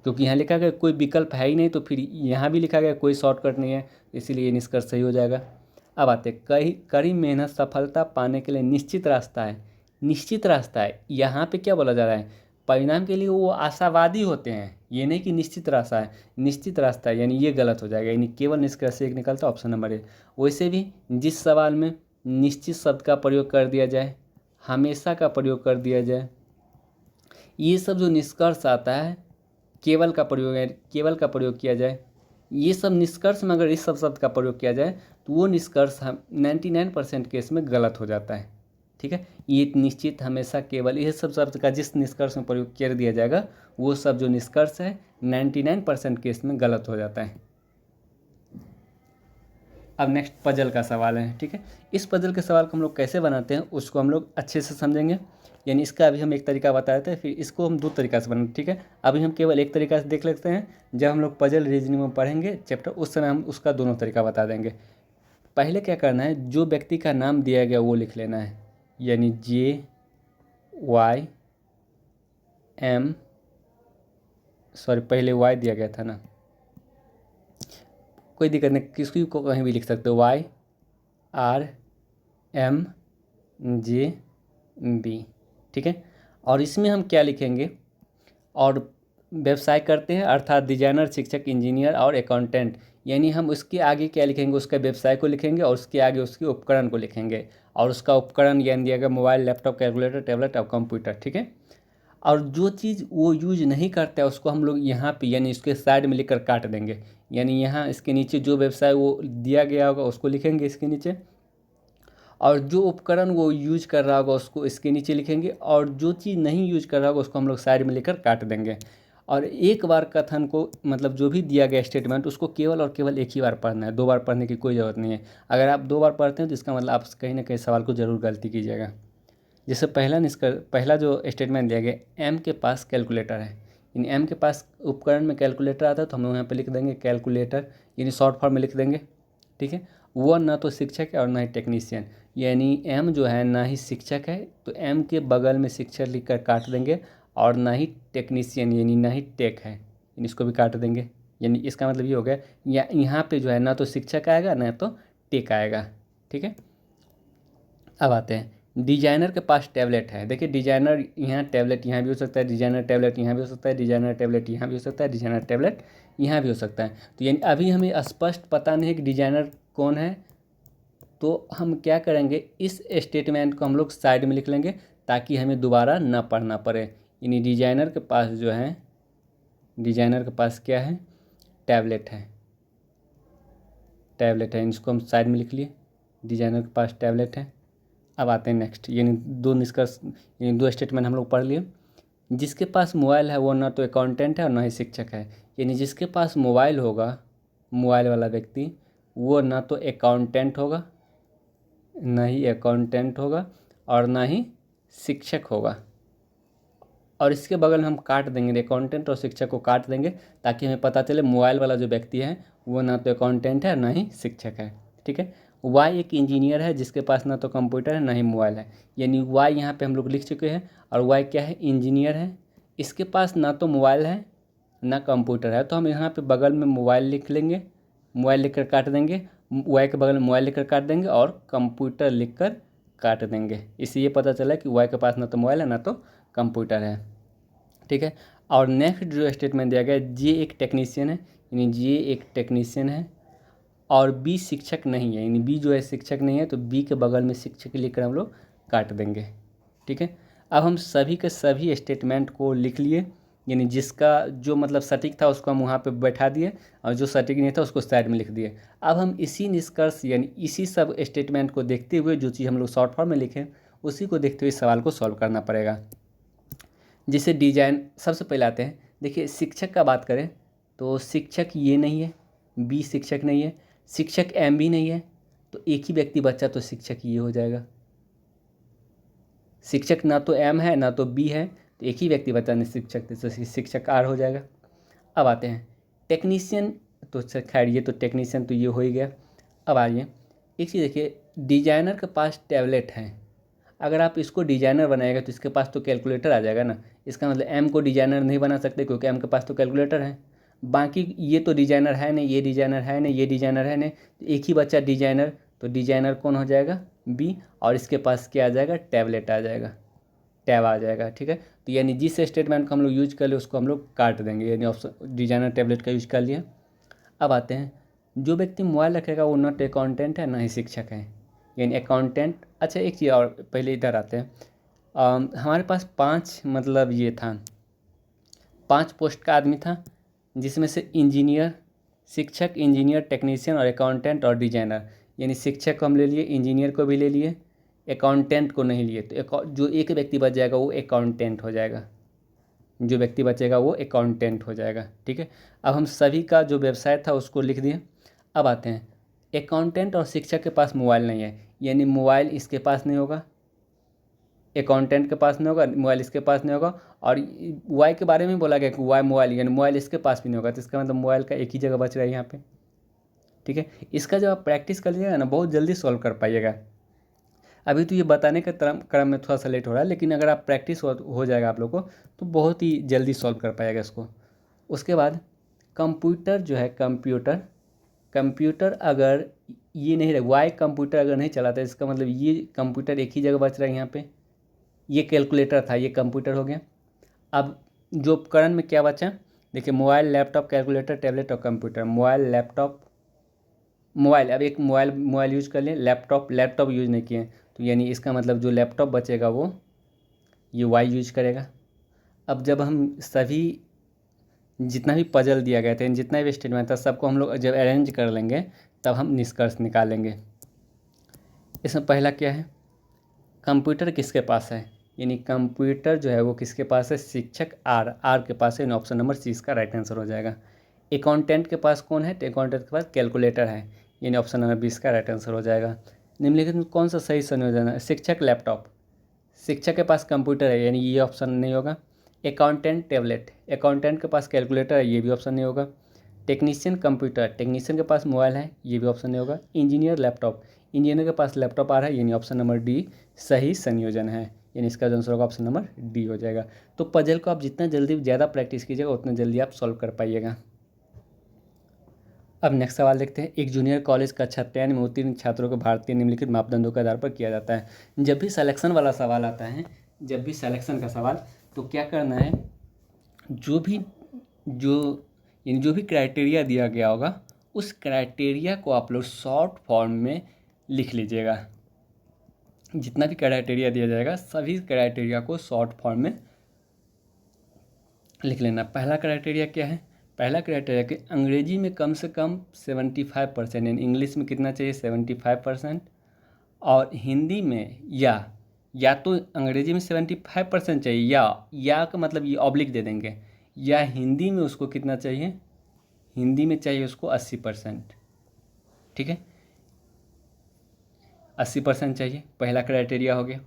क्योंकि यहाँ लिखा गया कोई विकल्प है ही नहीं, तो फिर यहाँ भी लिखा गया कोई शॉर्टकट नहीं है, इसीलिए ये निष्कर्ष सही हो जाएगा। अब आते कड़ी मेहनत सफलता पाने के लिए निश्चित रास्ता है। निश्चित रास्ता है, यहाँ पे क्या बोला जा रहा है, परिणाम के लिए वो आशावादी होते हैं, ये नहीं कि निश्चित रास्ता है, निश्चित रास्ता है, यानी ये गलत हो जाएगा, यानी केवल निष्कर्ष से एक निकलता ऑप्शन नंबर ए। वैसे भी जिस सवाल में निश्चित शब्द का प्रयोग कर दिया जाए, हमेशा का प्रयोग कर दिया जाए, ये सब जो निष्कर्ष आता है केवल का प्रयोग है, केवल का प्रयोग किया जाए, ये सब निष्कर्ष में अगर इस सब शब्द का प्रयोग किया जाए तो वो निष्कर्ष 99% केस में गलत हो जाता है। ठीक है, ये निश्चित हमेशा केवल यह सब शब्द का जिस निष्कर्ष में प्रयोग कर दिया जाएगा वो सब जो निष्कर्ष है 99% केस में गलत हो जाता है। अब नेक्स्ट पजल का सवाल है। ठीक है, इस पजल के सवाल को हम लोग कैसे बनाते हैं उसको हम लोग अच्छे से समझेंगे, यानी इसका अभी हम एक तरीका बता देते हैं, फिर इसको हम दो तरीका से बनाते हैं। ठीक है, अभी हम केवल एक तरीका से देख लेते हैं, जब हम लोग पजल रीजनिंग में पढ़ेंगे चैप्टर उस समय हम उसका दोनों तरीका बता देंगे। पहले क्या करना है, जो व्यक्ति का नाम दिया गया वो लिख लेना है, यानी पहले वाई दिया गया था ना, कोई दिक्कत नहीं, किसी को कहीं भी लिख सकते हो, YRMJB। ठीक है, और इसमें हम क्या लिखेंगे, और व्यवसाय करते हैं अर्थात डिजाइनर, शिक्षक, इंजीनियर और अकाउंटेंट, यानी हम उसके आगे क्या लिखेंगे, उसका व्यवसाय को लिखेंगे और उसके आगे उसके उपकरण को लिखेंगे, और उसका उपकरण यानी दिया गया मोबाइल, लैपटॉप, कैलकुलेटर, टैबलेट और कंप्यूटर। ठीक है, और जो चीज़ वो यूज नहीं करता है उसको हम लोग यहाँ पे यानी इसके साइड में लिखकर काट देंगे, यानी यहाँ इसके नीचे जो व्यवसाय वो दिया गया होगा उसको लिखेंगे इसके नीचे, और जो उपकरण वो यूज कर रहा होगा उसको इसके नीचे लिखेंगे, और जो चीज़ नहीं यूज कर रहा होगा उसको हम लोग साइड में लेकर काट देंगे। और एक बार कथन को मतलब जो भी दिया गया स्टेटमेंट उसको केवल और केवल एक ही बार पढ़ना है, दो बार पढ़ने की कोई ज़रूरत नहीं है। अगर आप दो बार पढ़ते हैं तो इसका मतलब आप कहीं ना कहीं सवाल को ज़रूर गलती कीजिएगा। जैसे पहला जो स्टेटमेंट दिया गया, एम के पास कैलकुलेटर है, यानी एम के पास उपकरण में कैलकुलेटर आता है, तो हम लोग यहाँ पे लिख देंगे कैलकुलेटर, यानी शॉर्ट फॉर्म में लिख देंगे। ठीक है, वो ना तो शिक्षक है और ना ही टेक्नीशियन, यानी एम जो है ना ही शिक्षक है, तो एम के बगल में शिक्षक लिख कर काट देंगे, और ना ही टेक्नीशियन यानी ना ही टेक है, यानी इसको भी काट देंगे। यानी इसका मतलब ये हो गया यहाँ पे जो है ना तो शिक्षक आएगा ना तो टेक आएगा। ठीक है, अब आते हैं डिजाइनर के पास टैबलेट है। देखिए डिजाइनर यहाँ, टैबलेट यहाँ भी हो सकता है, डिजाइनर टैबलेट यहाँ भी हो सकता है, डिजाइनर टैबलेट यहाँ भी हो सकता है, डिजाइनर टैबलेट यहाँ भी हो सकता है। तो यानी अभी हमें स्पष्ट पता नहीं है कि डिजाइनर कौन है, तो हम क्या करेंगे, इस स्टेटमेंट को हम लोग साइड में लिख लेंगे ताकि हमें दोबारा ना पढ़ना पड़े। यानी डिजाइनर के पास जो है, डिजाइनर के पास क्या है, टैबलेट है, टैबलेट है, इसको हम साइड में लिख लिए, डिजाइनर के पास टैबलेट है। अब आते हैं नेक्स्ट, यानी दो निष्कर्ष, यानी दो स्टेटमेंट हम लोग पढ़ लिए। जिसके पास मोबाइल है वो ना तो अकाउंटेंट है और ना ही शिक्षक है। यानी जिसके पास मोबाइल होगा, मोबाइल वाला व्यक्ति, वो ना तो अकाउंटेंट होगा, ना ही अकाउंटेंट होगा और ना ही शिक्षक होगा। और इसके बगल में हम काट देंगे, अकाउंटेंट और शिक्षक को काट देंगे ताकि हमें पता चले मोबाइल वाला जो व्यक्ति है वो ना तो अकाउंटेंट है ना ही शिक्षक है। ठीक है। वाई एक इंजीनियर है जिसके पास ना तो कंप्यूटर है ना ही मोबाइल है। यानी वाई यहाँ पे हम लोग लिख चुके हैं, और वाई क्या है, इंजीनियर है, इसके पास ना तो मोबाइल है ना कंप्यूटर है, तो हम यहाँ पे बगल में मोबाइल लिख लेंगे, मोबाइल लिख कर काट देंगे, वाई के बगल में मोबाइल लिख कर काट देंगे और कंप्यूटर लिख कर काट देंगे। इससे ये पता चला कि वाई के पास ना तो मोबाइल है ना तो कंप्यूटर है। ठीक है। और नेक्स्ट जो स्टेटमेंट दिया गया, जे एक टेक्नीशियन है, यानी जे एक टेक्नीशियन है और बी शिक्षक नहीं है, यानी बी जो है शिक्षक नहीं है, तो बी के बगल में शिक्षक लिखकर हम लोग काट देंगे। ठीक है। अब हम सभी के सभी स्टेटमेंट को लिख लिए, यानी जिसका जो मतलब सटीक था उसको हम वहाँ पे बैठा दिए और जो सटीक नहीं था उसको साइड में लिख दिए। अब हम इसी निष्कर्ष यानी इसी सब स्टेटमेंट को देखते हुए, जो चीज़ हम लोग शॉर्ट फॉर्म में लिखे उसी को देखते हुए इस सवाल को सॉल्व करना पड़ेगा। जिसे डिजाइन, सबसे पहले आते हैं, देखिए शिक्षक का बात करें तो शिक्षक ये नहीं है, बी शिक्षक नहीं है, शिक्षक एम भी नहीं है, तो एक ही व्यक्ति बच्चा, तो शिक्षक ये हो जाएगा। शिक्षक ना तो एम है ना तो बी है, तो एक ही व्यक्ति बच्चा ने शिक्षक, तो शिक्षक आर हो जाएगा। अब आते हैं टेक्नीशियन, तो खैर ये तो टेक्नीशियन तो ये हो ही गया। अब आइए एक चीज़ देखिए, डिजाइनर के पास टैबलेट है, अगर आप इसको डिजाइनर बनाएगा तो इसके पास तो कैलकुलेटर आ जाएगा ना। इसका मतलब एम को डिजाइनर नहीं बना सकते क्योंकि एम के पास तो कैलकुलेटर है। बाकी ये तो डिजाइनर है नहीं, ये डिजाइनर है नहीं, ये डिजाइनर है नहीं, तो एक ही बच्चा डिजाइनर, तो डिजाइनर कौन हो जाएगा, बी, और इसके पास क्या आ जाएगा, टैबलेट आ जाएगा, टैब आ जाएगा। ठीक है। तो यानी जिस स्टेटमेंट को हम लोग यूज कर ले उसको हम लोग काट देंगे, यानी ऑप्शन डिजाइनर टैबलेट का यूज कर लिया। अब आते हैं, जो व्यक्ति मोबाइल रखेगा वो ना तो अकाउंटेंट है ना ही शिक्षक है, यानी अकाउंटेंट। अच्छा एक चीज़ और, पहले इधर आते हैं, हमारे पास 5 मतलब ये था, 5 पोस्ट का आदमी था, जिसमें से इंजीनियर, शिक्षक, इंजीनियर, टेक्नीशियन और अकाउंटेंट और डिजाइनर। यानी शिक्षक को हम ले लिए, इंजीनियर को भी ले लिए, अकाउंटेंट को नहीं लिए, तो जो एक व्यक्ति बच जाएगा वो अकाउंटेंट हो जाएगा, जो व्यक्ति बचेगा वो अकाउंटेंट हो जाएगा। ठीक है। अब हम सभी का जो व्यवसाय था उसको लिख दिए। अब आते हैं, अकाउंटेंट और शिक्षक के पास मोबाइल नहीं है, यानी मोबाइल इसके पास नहीं होगा, अकाउंटेंट के पास नहीं होगा, मोबाइल इसके पास नहीं होगा, और वाई के बारे में बोला गया कि वाई मोबाइल, यानी मोबाइल इसके पास भी नहीं होगा, तो इसका मतलब मोबाइल का एक ही जगह बच रहा है यहाँ पे। ठीक है। इसका जब आप प्रैक्टिस कर लीजिएगा ना बहुत जल्दी सॉल्व कर पाइएगा। अभी तो ये बताने के क्रम में थोड़ा सा लेट हो रहा है, लेकिन अगर आप प्रैक्टिस हो जाएगा आप लोग को तो बहुत ही जल्दी सॉल्व कर पाएगा इसको। उसके बाद कंप्यूटर जो है, कंप्यूटर, कंप्यूटर अगर ये नहीं रहे, वाई कंप्यूटर अगर नहीं चलाता इसका मतलब ये कंप्यूटर एक ही जगह बच रहा है यहाँ पे, ये कैलकुलेटर था, ये कंप्यूटर हो गया। अब जो उपकरण में क्या बचा, देखिए मोबाइल, लैपटॉप, कैलकुलेटर, टैबलेट और कंप्यूटर। मोबाइल, लैपटॉप, मोबाइल, अब एक मोबाइल यूज कर लें, लैपटॉप यूज नहीं किए, तो यानी इसका मतलब जो लैपटॉप बचेगा वो ये वाई यूज करेगा। अब जब हम सभी जितना भी पजल दिया गया था, जितना भी स्टेटमेंट था, सबको हम लोग जब अरेंज कर लेंगे तब हम निष्कर्ष निकालेंगे। इसमें पहला क्या है, कंप्यूटर किसके पास है, यानी कंप्यूटर जो है वो किसके पास है, शिक्षक आर के पास है, ऑप्शन नंबर सी इसका राइट आंसर हो जाएगा। अकाउंटेंट के पास कौन है, तो अकाउंटेंट के पास कैलकुलेटर है, यानी ऑप्शन नंबर 20 का राइट आंसर हो जाएगा। निम्नलिखित में कौन सा सही संयोजन है, शिक्षक लैपटॉप, शिक्षक के पास कंप्यूटर है, यानी ये ऑप्शन नहीं होगा। अकाउंटेंट टैबलेट, अकाउंटेंट के पास कैलकुलेटर है, ये भी ऑप्शन नहीं होगा। टेक्नीशियन कंप्यूटर, टेक्नीशियन के पास मोबाइल है, ये भी ऑप्शन नहीं होगा। इंजीनियर लैपटॉप, इंजीनियर के पास लैपटॉप आ रहा है, यानी ऑप्शन नंबर डी सही संयोजन है, यानी इसका आंसर होगा ऑप्शन नंबर डी हो जाएगा। तो पजल को आप जितना जल्दी ज़्यादा प्रैक्टिस कीजिएगा उतना जल्दी आप सॉल्व कर पाइएगा। अब नेक्स्ट सवाल देखते हैं। एक जूनियर कॉलेज कक्षा 10 में उत्तीर्ण छात्रों को भारतीय निम्नलिखित मापदंडों के आधार पर किया जाता है। जब भी सिलेक्शन वाला सवाल आता है, जब भी सिलेक्शन का सवाल, तो क्या करना है, जो भी यानी जो भी क्राइटेरिया दिया गया होगा उस क्राइटेरिया को आप लोग शॉर्ट फॉर्म में लिख लीजिएगा। जितना भी क्राइटेरिया दिया जाएगा सभी क्राइटेरिया को शॉर्ट फॉर्म में लिख लेना। पहला क्राइटेरिया क्या है? पहला क्राइटेरिया कि अंग्रेजी में कम से कम 75% यानी इंग्लिश में कितना चाहिए 75%, और हिंदी में या तो अंग्रेजी में 75% चाहिए या का मतलब ये ऑब्लिक दे देंगे, या हिंदी में उसको कितना चाहिए, हिंदी में चाहिए उसको 80%। ठीक है, 80% चाहिए, पहला क्राइटेरिया हो गया।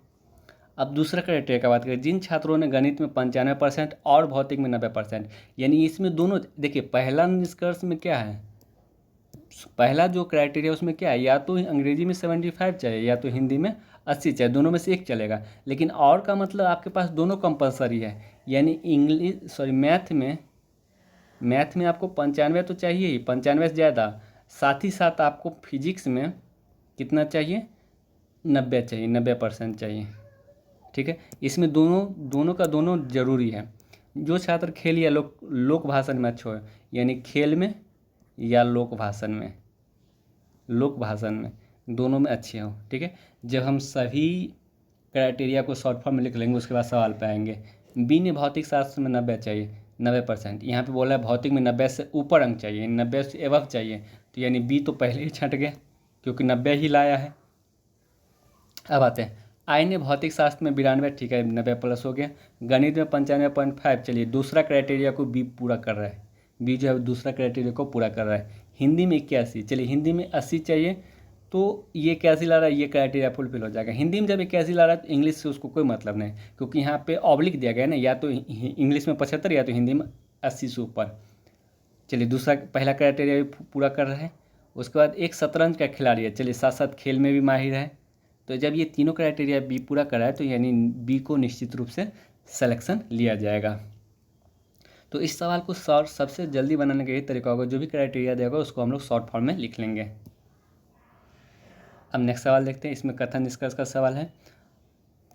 अब दूसरा क्राइटेरिया का बात करें, जिन छात्रों ने गणित में 95% और भौतिक में 90%, यानी इसमें दोनों देखिए, पहला निष्कर्ष में क्या है, पहला जो क्राइटेरिया उसमें क्या है, या तो अंग्रेजी में 75 चाहिए या तो हिंदी में 80 चाहिए, दोनों में से एक चलेगा। लेकिन और का मतलब आपके पास दोनों कंपलसरी है, यानी मैथ में आपको 95 तो चाहिए ही, 95 से ज़्यादा, साथ ही साथ आपको फिजिक्स में कितना चाहिए, 90 चाहिए, 90% चाहिए। ठीक है, इसमें दोनों का दोनों जरूरी है। जो छात्र खेल या लोक भाषण में अच्छे हो, यानी खेल में या लोक भाषण में दोनों में अच्छे हो। ठीक है, जब हम सभी क्राइटेरिया को शॉर्ट फॉर्म में लिख लेंगे उसके बाद सवाल पे आएंगे। बी ने भौतिक शास्त्र में 90 चाहिए, 90%, यहाँ पे बोला है भौतिक में 90 से ऊपर अंक चाहिए, 90 से एबव चाहिए, तो यानी बी तो पहले ही छट गया क्योंकि 90 ही लाया है। अब आते हैं, आई ने भौतिक शास्त्र में 92, ठीक है 90 प्लस हो गया। गणित में 95.5, चलिए दूसरा क्राइटेरिया को बी पूरा कर रहा है, बी जो है दूसरा क्राइटेरिया को पूरा कर रहा है। हिंदी में 81, चलिए हिंदी में 80 चाहिए, तो ये 81 ला रहा है, ये क्राइटेरिया फुलफिल हो जाएगा। हिंदी में जब 81 ला रहा है तो इंग्लिश से उसको कोई मतलब नहीं, क्योंकि यहाँ पे ऑब्लिक दिया गया है ना, या तो इंग्लिश में 75 या तो हिंदी में 80 से ऊपर। चलिए दूसरा, पहला क्राइटेरिया भी पूरा कर रहा है। उसके बाद एक शतरंज का खिलाड़ी है, चलिए साथ साथ खेल में भी माहिर है, तो जब ये तीनों क्राइटेरिया बी पूरा करा है तो यानी बी को निश्चित रूप से सिलेक्शन लिया जाएगा। तो इस सवाल को सबसे जल्दी बनाने का यही तरीका होगा, जो भी क्राइटेरिया देगा उसको हम लोग शॉर्ट फॉर्म में लिख लेंगे। अब नेक्स्ट सवाल देखते हैं, इसमें कथन निष्कर्ष का सवाल है।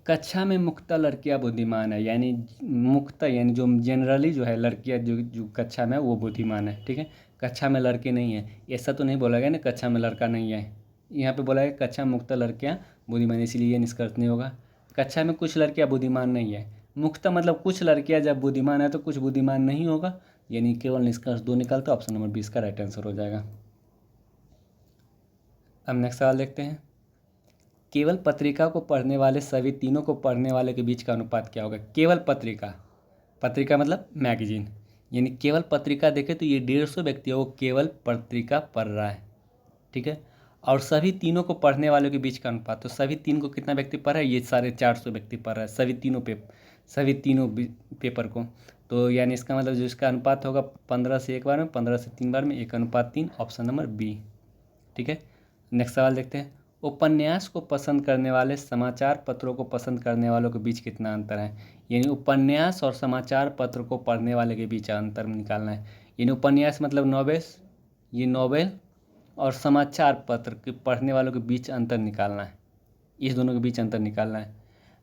कक्षा में मुख्यतः लड़कियां बुद्धिमान है, यानी मुख्यतः यानी जो जनरली जो है लड़कियां जो कक्षा में है वो बुद्धिमान है। ठीक है, कक्षा में लड़के नहीं है, ऐसा तो नहीं बोला गया ना कक्षा में लड़का नहीं है, यहाँ पे बोला है कक्षा में मुख्यतः लड़कियां बुद्धिमान, इसीलिए ये निष्कर्ष नहीं होगा। कक्षा में कुछ लड़कियां बुद्धिमान नहीं है, मुख्यतः मतलब कुछ लड़कियां जब बुद्धिमान है तो कुछ बुद्धिमान नहीं होगा, यानी केवल निष्कर्ष 2 निकलता, ऑप्शन नंबर 20 का राइट आंसर हो जाएगा। अब नेक्स्ट सवाल देखते हैं, केवल पत्रिका को पढ़ने वाले सभी तीनों को पढ़ने वाले के बीच का अनुपात क्या होगा। केवल पत्रिका मतलब मैगजीन, यानी केवल पत्रिका देखे तो ये 150 व्यक्तियों को केवल पत्रिका पढ़ रहा है। ठीक है, और सभी तीनों को पढ़ने वालों के बीच का अनुपात, तो सभी तीन को कितना व्यक्ति पढ़ रहा है, ये 450 व्यक्ति पढ़ रहा है सभी तीनों पेपर को, तो यानी इसका मतलब जो इसका अनुपात होगा 15 से 1 बार में, 15 से 3 बार में, 1:3, ऑप्शन नंबर बी। ठीक है, नेक्स्ट सवाल देखते हैं, उपन्यास को पसंद करने वाले समाचार पत्रों को पसंद करने वालों के बीच कितना अंतर है, यानी उपन्यास और समाचार पत्र को पढ़ने वाले के बीच अंतर निकालना है। यानी उपन्यास मतलब नॉवेल्स, ये नॉवेल, और समाचार पत्र के पढ़ने वालों के बीच अंतर निकालना है, इस दोनों के बीच अंतर निकालना है।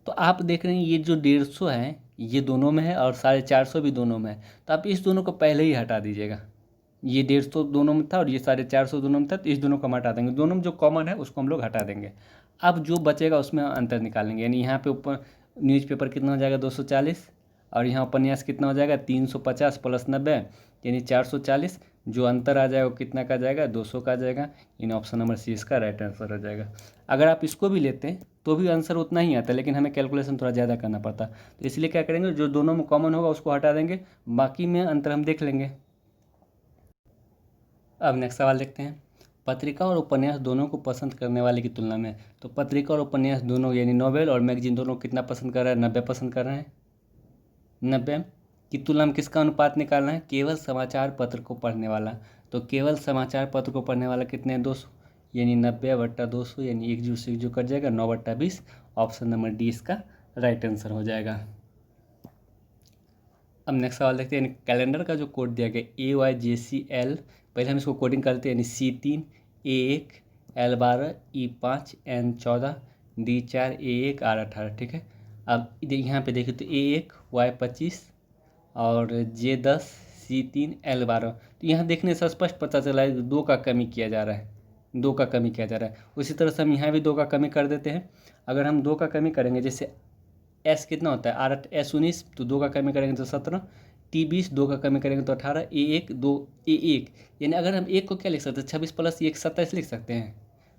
तो आप देख रहे हैं ये जो 150 है ये दोनों में है और 450 भी दोनों में है, तो आप इस दोनों को पहले ही हटा दीजिएगा। ये 150 दोनों में था और ये 450 दोनों में था, तो इस दोनों को हम हटा देंगे, दोनों में जो कॉमन है उसको हम लोग हटा देंगे। अब जो बचेगा उसमें अंतर निकालेंगे, यानी यहाँ पे ऊपर न्यूज़पेपर कितना हो जाएगा 240, और यहाँ उपन्यास कितना हो जाएगा 350 प्लस 90 यानी 440, जो अंतर आ जाएगा वो कितना का जाएगा 200 का जाएगा, यानी ऑप्शन नंबर सी इसका राइट आंसर हो जाएगा। अगर आप इसको भी लेते हैं तो भी आंसर उतना ही आता है, लेकिन हमें कैलकुलेशन थोड़ा ज़्यादा करना पड़ता, तो इसलिए क्या करेंगे, जो दोनों में कॉमन होगा उसको हटा देंगे, बाकी में अंतर हम देख लेंगे। अब नेक्स्ट सवाल देखते हैं, पत्रिका और उपन्यास दोनों को पसंद करने वाले की तुलना में, तो पत्रिका और उपन्यास दोनों यानी नॉवेल और मैगजीन दोनों कितना पसंद कर रहे हैं, 90 पसंद कर रहे हैं। 90 की तुलना में किसका अनुपात निकालना है, केवल समाचार पत्र को पढ़ने वाला, तो केवल समाचार पत्र को पढ़ने वाला कितने 200, यानी 90/200, यानी 1 से 1 कट जाएगा, 9/20, ऑप्शन नंबर डी इसका राइट आंसर हो जाएगा। अब नेक्स्ट सवाल देखते हैं, कैलेंडर का जो कोड दिया गया AYJCL, पहले हम इसको कोडिंग करते हैं, यानी C3 A1 L12 E5 N14 D4 A1 R18, ठीक है। अब यहाँ पे देखिए तो A1 Y25 और J10 C3 L12, तो यहाँ देखने से स्पष्ट पता चला है 2 का कमी किया जा रहा है, 2 का कमी किया जा रहा है। उसी तरह से हम यहाँ भी 2 का कमी कर देते हैं। अगर हम 2 का कमी करेंगे, जैसे एस कितना होता है R8 S19, तो 2 का कमी करेंगे तो 17, T20 2 का कमी करेंगे तो 18, A1 2 A1, यानी अगर हम एक को क्या लिख सकते हैं, 26 + 1 27 लिख सकते हैं।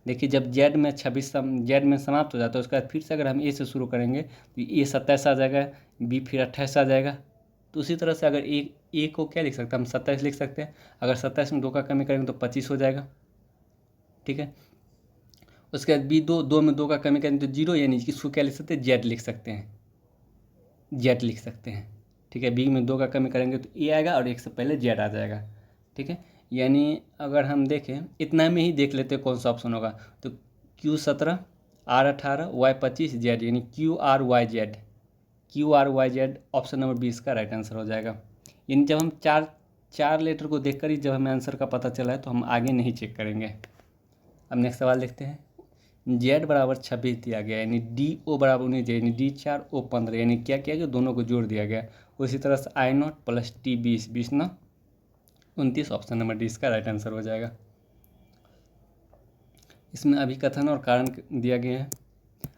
देखिए जब जेड में 26 जेड में समाप्त हो जाता है, उसके बाद फिर से अगर हम ए से शुरू करेंगे तो ए 27 आ जाएगा, बी फिर 28 आ जाएगा। तो उसी तरह से अगर ए को क्या लिख सकते हैं, हम 27 लिख सकते हैं। अगर 27 में 2 का कमी करेंगे तो 25 हो जाएगा, ठीक है। उसके बाद बी 2 में 2 का कमी करेंगे तो 0, यानी इसको क्या लिख सकते हैं, जेड लिख सकते हैं, जेड लिख सकते हैं, ठीक है। बी में 2 का कमी करेंगे तो ए आएगा और एक से पहले जेड आ जाएगा, ठीक है। यानी अगर हम देखें, इतना में ही देख लेते हैं कौन सा ऑप्शन होगा, तो Q17 R18 Y25 जेड, यानी QRYZ, QRYZ ऑप्शन नंबर 20 का राइट आंसर हो जाएगा। यानी जब हम चार लेटर को देखकर ही जब हमें आंसर का पता चला है तो हम आगे नहीं चेक करेंगे। अब नेक्स्ट सवाल देखते हैं, Z बराबर 26 दिया गया, यानी DO बराबर 19, यानी D4 O 15, यानी क्या किया गया, दोनों को जोड़ दिया गया। उसी तरह से I0 + T 20, 20 9 29, option number D इसका राइट आंसर हो जाएगा। इसमें अभिकथन और कारण दिया गया है।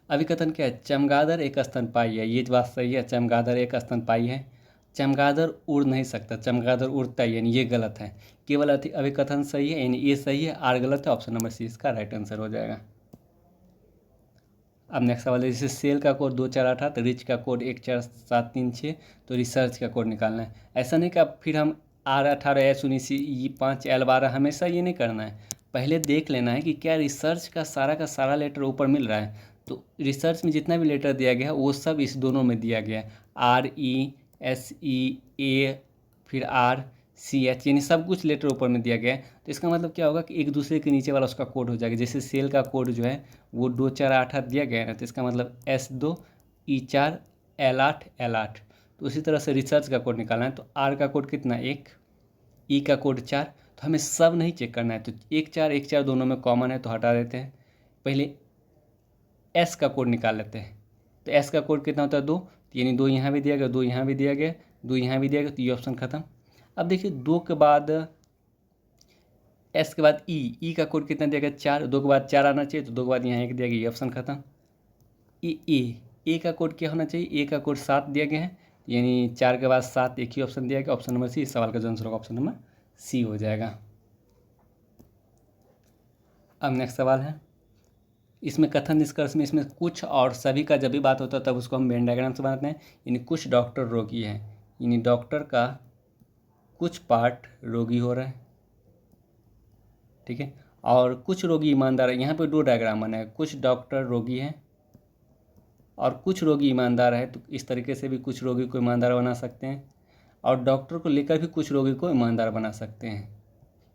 अभिकथन क्या है, चमगादड़ एक स्तनपायी है, ये बात सही है, चमगादड़ एक स्तनपायी है। चमगादड़ उड़ नहीं सकता, चमगादड़ उड़ता है, यानी ये गलत है। केवल अभिकथन सही है, यानी ये सही है, आर गलत है, ऑप्शन नंबर सी इसका राइट आंसर हो जाएगा। अब नेक्स्ट सवाल है, जैसे सेल का कोड 2488, तो रिच का कोड 14736, तो रिसर्च का कोड निकालना है। ऐसा नहीं कि अब फिर हम R18 S19 E5 L12 हमेशा ये नहीं करना है, पहले देख लेना है कि क्या रिसर्च का सारा लेटर ऊपर मिल रहा है। तो रिसर्च में जितना भी लेटर दिया गया है वो सब इस दोनों में दिया गया है, RESEA फिर RCH, यानी सब कुछ लेटर ऊपर में दिया गया है। तो इसका मतलब क्या होगा कि एक दूसरे के नीचे वाला उसका कोड हो जाएगा। जैसे सेल का कोड जो है वो 2488 दिया गया है ना, तो इसका मतलब S2 E4 L8 L8। तो उसी तरह से रिसर्च का कोड निकालना है, तो R का कोड कितना 1, E का कोड 4, तो हमें सब नहीं चेक करना है। तो 1 4 दोनों में कॉमन है तो हटा देते हैं। पहले S का कोड निकाल लेते हैं, तो S का कोड कितना होता है 2, यानी 2 यहाँ भी दिया गया, 2 यहाँ भी दिया गया, 2 यहाँ भी दिया गया, तो ये ऑप्शन खत्म। अब देखिए 2 के बाद S के बाद E का कोड कितना दिया गया 4, 2 के बाद 4 आना चाहिए, तो 2 के बाद यहाँ 1 दिया गया, ये ऑप्शन खत्म। ए का कोड क्या होना चाहिए, ए का कोड 7 दिया गया है, यानी 4 के बाद 7, एक ही ऑप्शन दिया गया, ऑप्शन नंबर सी। इस सवाल का जो आंसर होगा ऑप्शन नंबर सी हो जाएगा। अब नेक्स्ट सवाल है, इसमें कथन निष्कर्ष में इसमें कुछ और सभी का जब भी बात होता है तब उसको हम वेन डायग्राम से बनाते हैं। यानी कुछ डॉक्टर रोगी हैं, यानी डॉक्टर का कुछ पार्ट रोगी हो रहा है, ठीक है, और कुछ रोगी ईमानदार है। यहाँ पे 2 डायग्राम बना है, कुछ डॉक्टर रोगी हैं और कुछ रोगी ईमानदार है। तो इस तरीके से भी कुछ रोगी को ईमानदार बना सकते हैं, और डॉक्टर को लेकर भी कुछ रोगी को ईमानदार बना सकते हैं।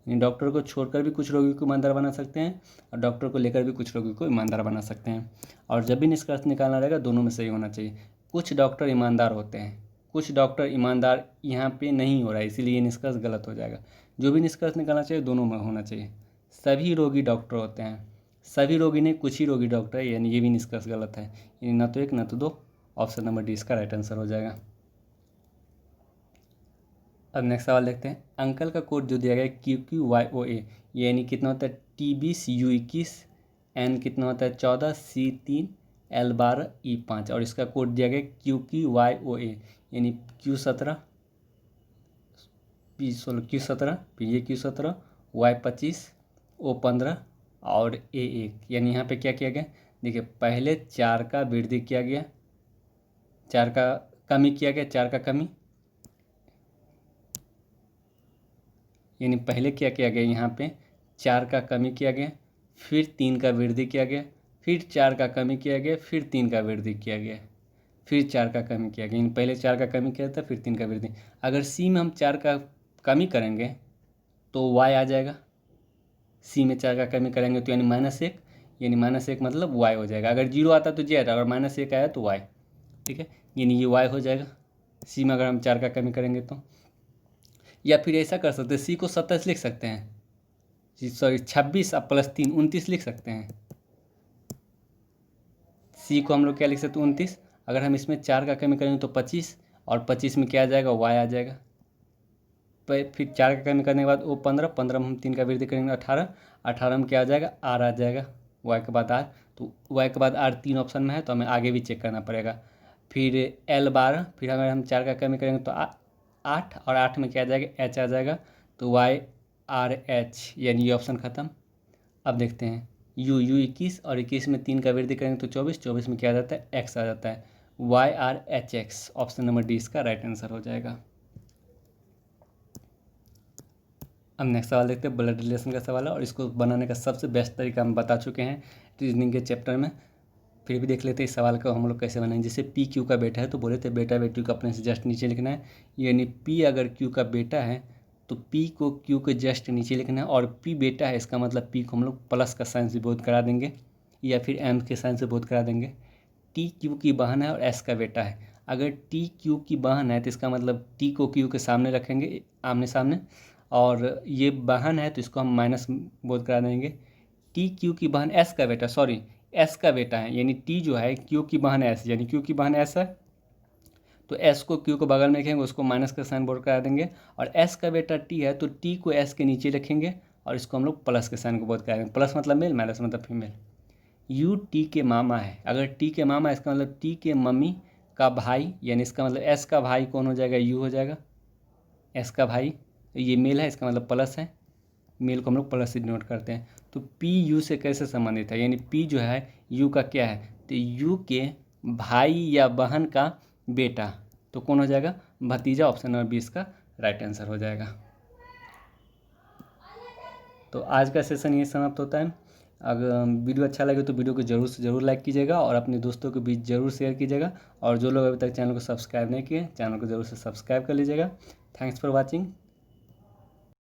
यानी डॉक्टर को छोड़कर भी कुछ रोगी को ईमानदार बना सकते हैं, और डॉक्टर को लेकर भी कुछ रोगी को ईमानदार बना सकते हैं। और जब भी निष्कर्ष निकालना रहेगा दोनों में सही होना चाहिए। कुछ डॉक्टर ईमानदार होते हैं, कुछ डॉक्टर ईमानदार यहाँ पे नहीं हो रहा है, इसीलिए ये निष्कर्ष गलत हो जाएगा। जो भी निष्कर्ष निकालना चाहिए दोनों में होना चाहिए। सभी रोगी डॉक्टर होते हैं, सभी रोगी नहीं, कुछ ही रोगी डॉक्टर है, यानी ये भी निष्कर्ष गलत है। यानी ना तो 1 ना तो 2, ऑप्शन नंबर डी इसका राइट आंसर हो जाएगा। अब नेक्स्ट सवाल देखते हैं, अंकल का कोड जो दिया गया है QQYOA, यानी कितना होता है TB CU21, N कितना होता है 14, C3 L12 E5, और इसका कोड दिया गया QQYOA, यानी Q17 P16 Q17 फिर ये Q17 Y25 O15 और A1। यानी यहाँ पे क्या किया गया, देखिए पहले 4 का वृद्धि किया गया, 4 का कमी किया गया, 4 का कमी, यानी पहले क्या किया गया, यहाँ पे 4 का कमी किया गया, फिर 3 का वृद्धि किया गया, फिर 4 का कमी किया गया, फिर 3 का वृद्धि किया गया, फिर 4 का कमी किया गया। यानी पहले 4 का कमी किया था, फिर 3 का वृद्धि। अगर सी में हम 4 का कमी करेंगे तो y आ जाएगा, सी में 4 का कमी करेंगे तो यानी -1, यानी -1 मतलब y हो जाएगा। अगर 0 आता तो z, अगर -1 आया तो y, ठीक है, यानी ये y हो जाएगा। सी में अगर हम 4 का कमी करेंगे तो, या फिर ऐसा कर सकते हैं सी को 27 लिख सकते हैं, सॉरी 26 और प्लस 3 29 लिख सकते हैं। सी को हम लोग क्या लिख सकते हैं 29, अगर हम इसमें 4 का कमी करेंगे तो 25, और 25 में क्या आ जाएगा वाई आ जाएगा। फिर 4 का कमी करने के बाद वो 15, 15 में हम 3 का वृद्धि करेंगे 18, 18 में क्या आ जाएगा आर आ जाएगा, वाई के बाद आर, तो वाई के बाद आर 3 ऑप्शन में है तो हमें आगे भी चेक करना पड़ेगा। फिर एल 12, फिर अगर हम 4 का कमी करेंगे तो 8, और 8 में क्या आ जाएगा एच आ जाएगा, तो वाई आर एच, यानी ये ऑप्शन ख़त्म। अब देखते हैं यू 21, और 21 में 3 का वृद्धि करेंगे तो 24, 24 में क्या आ जाता है एक्स आ जाता है, Y R H X, option number D इसका राइट आंसर हो जाएगा। अब नेक्स्ट सवाल देखते हैं, ब्लड रिलेशन का सवाल है, और इसको बनाने का सबसे बेस्ट तरीका हम बता चुके हैं रीजनिंग के चैप्टर में। फिर भी देख लेते हैं इस सवाल को हम लोग कैसे बनाएंगे। जैसे पी क्यू का बेटा है तो बोले थे बेटा बेटी को अपने से जस्ट नीचे लिखना है, यानी पी अगर क्यू का बेटा है तो पी को क्यू के जस्ट नीचे लिखना है, और पी बेटा है इसका मतलब पी को हम लोग प्लस का साइन से बोध करा देंगे, या फिर एम के साइन से बोध करा देंगे। टी क्यू की बहन है और एस का बेटा है, अगर टी क्यू की बहन है तो इसका मतलब टी को क्यू के सामने रखेंगे आमने सामने, और ये बहन है तो इसको हम माइनस बोध करा देंगे। टी क्यू की बहन एस का बेटा, सॉरी एस का बेटा है, यानी टी जो है क्यू की बहन एस, यानी क्यू की बहन एस है तो एस को क्यू को बगल में रखेंगे, उसको माइनस का साइन बोर्ड करा देंगे, और एस का बेटा टी है तो टी को एस के नीचे रखेंगे और इसको हम लोग प्लस के साइन को बोध करा देंगे। प्लस मतलब मेल, माइनस मतलब फीमेल। यू टी के मामा है, अगर टी के मामा है इसका मतलब टी के मम्मी का भाई, यानी इसका मतलब एस का भाई कौन हो जाएगा यू हो जाएगा, एस का भाई, ये मेल है इसका मतलब प्लस है, मेल को हम लोग प्लस से डिनोट करते हैं। तो पी यू से कैसे संबंधित है, यानी पी जो है यू का क्या है, तो यू के भाई या बहन का बेटा, तो कौन हो जाएगा भतीजा, ऑप्शन नंबर 20 का राइट आंसर हो जाएगा। तो आज का सेशन ये समाप्त होता है। अगर वीडियो अच्छा लगे तो वीडियो को ज़रूर से ज़रूर लाइक कीजिएगा और अपने दोस्तों के बीच ज़रूर शेयर कीजिएगा, और जो लोग अभी तक चैनल को सब्सक्राइब नहीं किए चैनल को ज़रूर से सब्सक्राइब कर लीजिएगा। Thanks for watching.